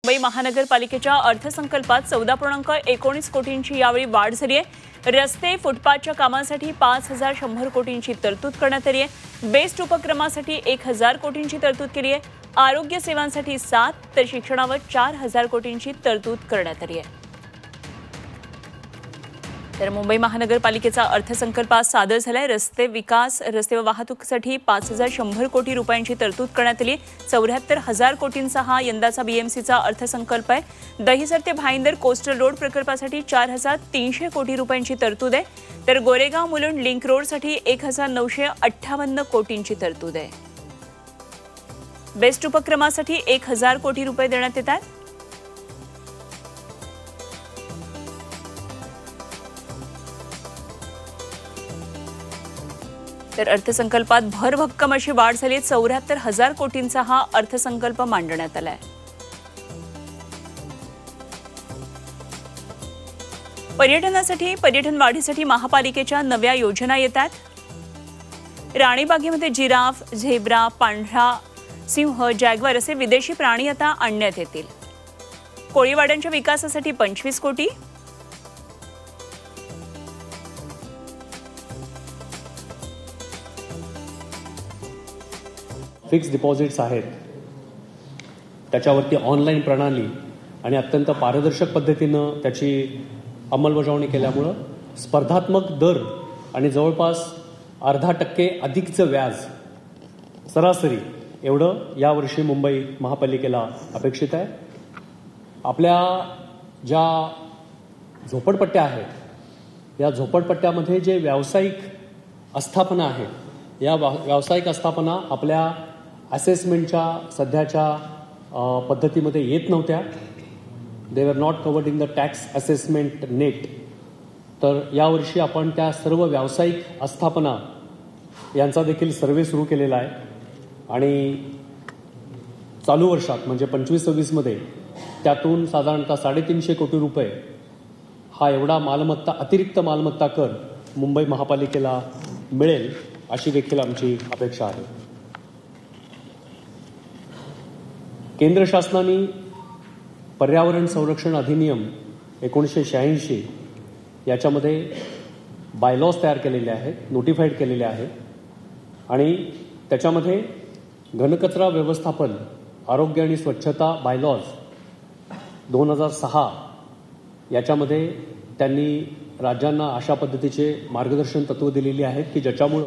मुंबई महानगरपालिकेच्या अर्थसंकल्पात 14.19 कोटींची यावेळी वाढ झाली आहे। रस्ते फुटपाथच्या कामांसाठी 5,100 कोटींची तरतूद करण्यात आली आहे। बेस्ट उपक्रमासाठी 1,000 कोटींची तरतूद केली आहे। आरोग्य सेवांसाठी 7 तर शिक्षणावर 4,000 कोटींची तरतूद करण्यात आली आहे। तर मुंबई महानगरपालिकेचा अर्थसंकल्प आज सादर झालाय। रस्ते विकास, रस्ते व वाहतुकीसाठी 5,100 कोटी रुपयांची तरतूद करण्यात आली। 74,000 कोटींचा हा यंदाचा बीएमसीचा अर्थसंकल्प आहे। दहिसर ते भाईंदर कोस्टल रोड प्रकल्पासाठी 4,300 कोटी रुपयांची तरतूद आहे। तर गोरेगाव मुलुंड लिंक रोडसाठी 1,958 कोटींची तरतूद आहे। बेस्ट उपक्रमासाठी 1,000 कोटी रुपये देण्यात येत आहेत। तर अर्थसंकल्पात भरभक्कम अशी वाढ झाली। 74,000 कोटींचा हा अर्थसंकल्प मांडण्यात आलाय। पर्यटन वाढीसाठी महापालिकेच्या नव्या योजना येतात। राणीबागेमध्ये जिराफ, झेब्रा, पांढरा सिंह, जॅग्वार असे विदेशी प्राणी आता आणण्यात येतील। कोळीवाड्यांच्या विकासासाठी 25 कोटी। फिक्स डिपॉझिट्स आहेत त्याच्यावरती ऑनलाईन प्रणाली आणि अत्यंत पारदर्शक पद्धतीनं त्याची अंमलबजावणी केल्यामुळं स्पर्धात्मक दर आणि जवळपास 0.5% अधिकचं व्याज सरासरी एवढं यावर्षी मुंबई महापालिकेला अपेक्षित आहे। आपल्या ज्या झोपडपट्ट्या आहेत या झोपडपट्ट्यामध्ये जे व्यावसायिक आस्थापना आहेत या व्यावसायिक आस्थापना आपल्या असेसमेंटच्या सध्याच्या पद्धतीमध्ये येत नव्हत्या। They were not covered in the tax assessment net. तर यावर्षी आपण त्या सर्व व्यावसायिक आस्थापना यांचा देखील सर्वे सुरू केलेला आहे आणि चालू वर्षात म्हणजे 25-26 मध्ये त्यातून साधारणतः 350 कोटी रुपये हा एवढा मालमत्ता अतिरिक्त मालमत्ता कर मुंबई महापालिकेला मिळेल अशी देखील आमची अपेक्षा आहे। केंद्र शासनाने पर्यावरण संरक्षण अधिनियम 1986 याच्यामध्ये बायलॉज तयार केलेले आहेत, नोटिफाईड केलेले आहेत आणि त्याच्यामध्ये घनकचरा व्यवस्थापन, आरोग्य आणि स्वच्छता बायलॉज 2006 याच्यामध्ये त्यांनी राज्यांना अशा पद्धतीचे मार्गदर्शन तत्व दिलेली आहेत की ज्याच्यामुळे